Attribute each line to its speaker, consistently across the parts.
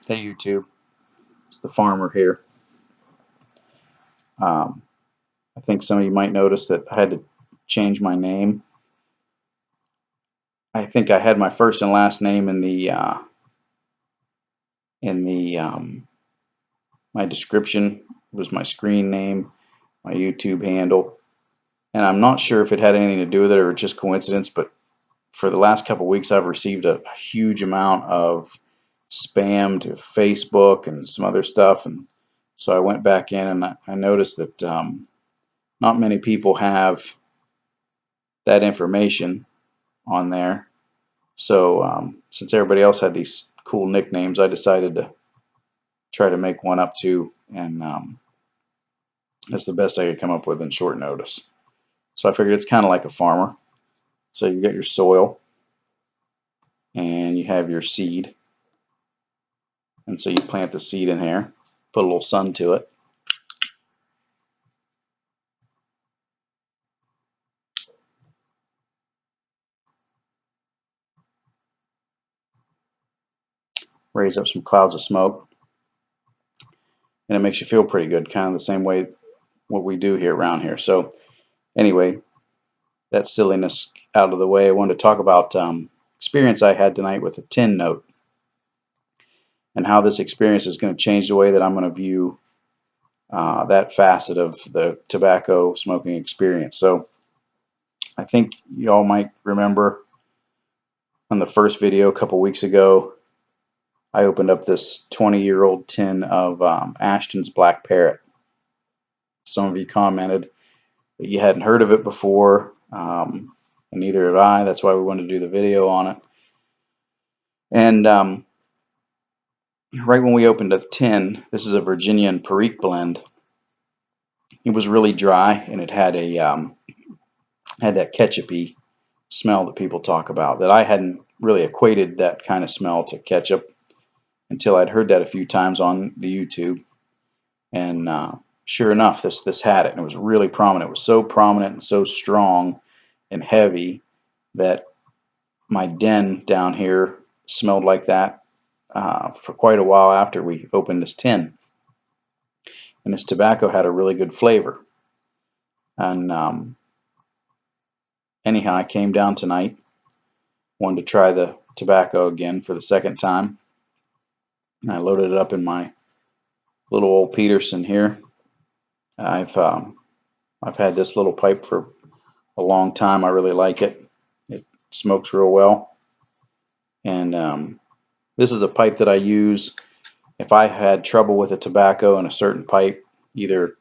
Speaker 1: Hey YouTube, it's the farmer here. Um, I think some of you might notice that I had to change my name. I think I had my first and last name in the my description. It was my screen name, my YouTube handle, and I'm not sure if it had anything to do with it or just coincidence. But for the last couple of weeks, I've received a huge amount of spam to Facebook and some other stuff, and so I went back in and I noticed that not many people have that information on there. So since everybody else had these cool nicknames, I decided to try to make one up too, and that's the best I could come up with in short notice. So I figured it's kind of like a farmer. So you got your soil and you have your seed, and so you plant the seed in here, put a little sun to it, raise up some clouds of smoke, and it makes you feel pretty good, kind of the same way what we do here around here. So anyway, that silliness out of the way, I wanted to talk about experience I had tonight with a tin note, and how this experience is going to change the way that I'm going to view that facet of the tobacco smoking experience. So I think you all might remember on the first video a couple weeks ago, I opened up this 20-year-old tin of Ashton's Black Parrot. Some of you commented that you hadn't heard of it before, and neither have I. That's why we wanted to do the video on it. And right when we opened the tin, this is a Virginia and Perique blend. It was really dry, and it had that ketchupy smell that people talk about, that I hadn't really equated that kind of smell to ketchup until I'd heard that a few times on the YouTube. And sure enough, this had it, and it was really prominent. It was so prominent and so strong and heavy that my den down here smelled like that for quite a while after we opened this tin. And this tobacco had a really good flavor. And anyhow, I came down tonight, wanted to try the tobacco again for the second time. And I loaded it up in my little old Peterson here. I've had this little pipe for a long time. I really like it. It smokes real well. And this is a pipe that I use if I had trouble with a tobacco in a certain pipe. Either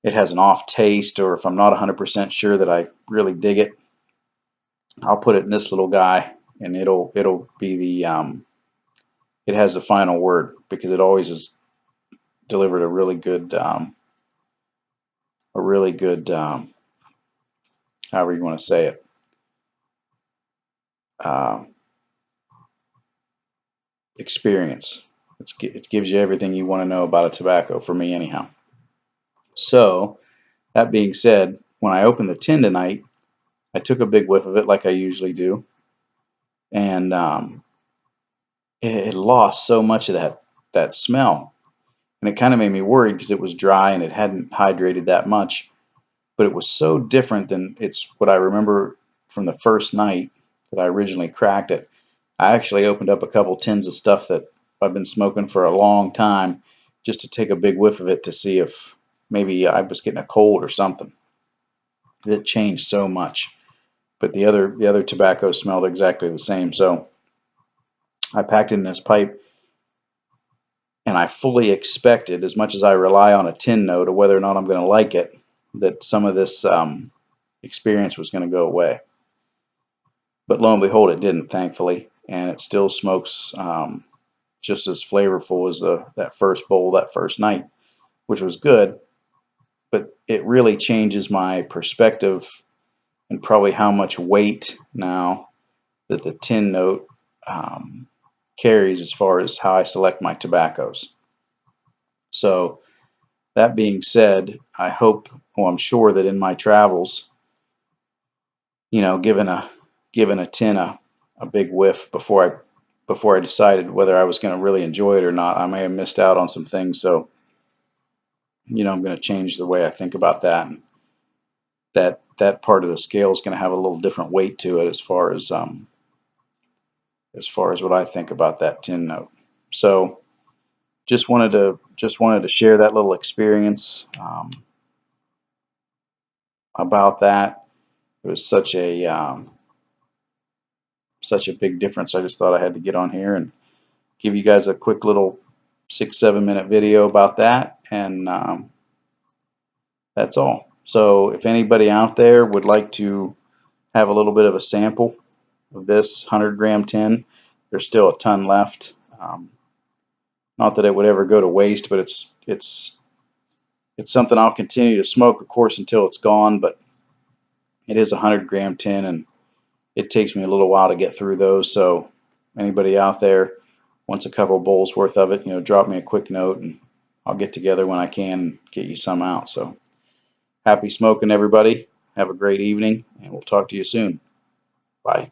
Speaker 1: it has an off taste, or if I'm not 100% sure that I really dig it, I'll put it in this little guy, and it'll be it has the final word, because it always has delivered a really good however you want to say it, uh, experience. It gives you everything you want to know about a tobacco, for me anyhow. So that being said, when I opened the tin tonight, I took a big whiff of it like I usually do, and it lost so much of that smell, and it kind of made me worried because it was dry and it hadn't hydrated that much. But it was so different than it's what I remember from the first night that I originally cracked it. I actually opened up a couple tins of stuff that I've been smoking for a long time, just to take a big whiff of it to see if maybe I was getting a cold or something. It changed so much. But the other tobacco smelled exactly the same. So I packed it in this pipe, and I fully expected, as much as I rely on a tin note of whether or not I'm going to like it, that some of this experience was going to go away. But lo and behold, it didn't, thankfully, and it still smokes just as flavorful as that first bowl, that first night, which was good. But it really changes my perspective, and probably how much weight now that the tin note carries as far as how I select my tobaccos. So that being said, I hope, well, I'm sure that in my travels, giving a tin a big whiff before I before I decided whether I was going to really enjoy it or not. I may have missed out on some things, so I'm going to change the way I think about that. And that part of the scale is going to have a little different weight to it as far as what I think about that tin note. So just wanted to share that little experience about that. It was such a big difference. I just thought I had to get on here and give you guys a quick little 6-7 minute video about that, and that's all. So if anybody out there would like to have a little bit of a sample of this 100-gram tin, there's still a ton left. Not that it would ever go to waste, but it's something I'll continue to smoke, of course, until it's gone. But it is a 100-gram tin, and it takes me a little while to get through those. So anybody out there wants a couple bowls worth of it, drop me a quick note, and I'll get together when I can and get you some out. So happy smoking, everybody. Have a great evening, and we'll talk to you soon. Bye.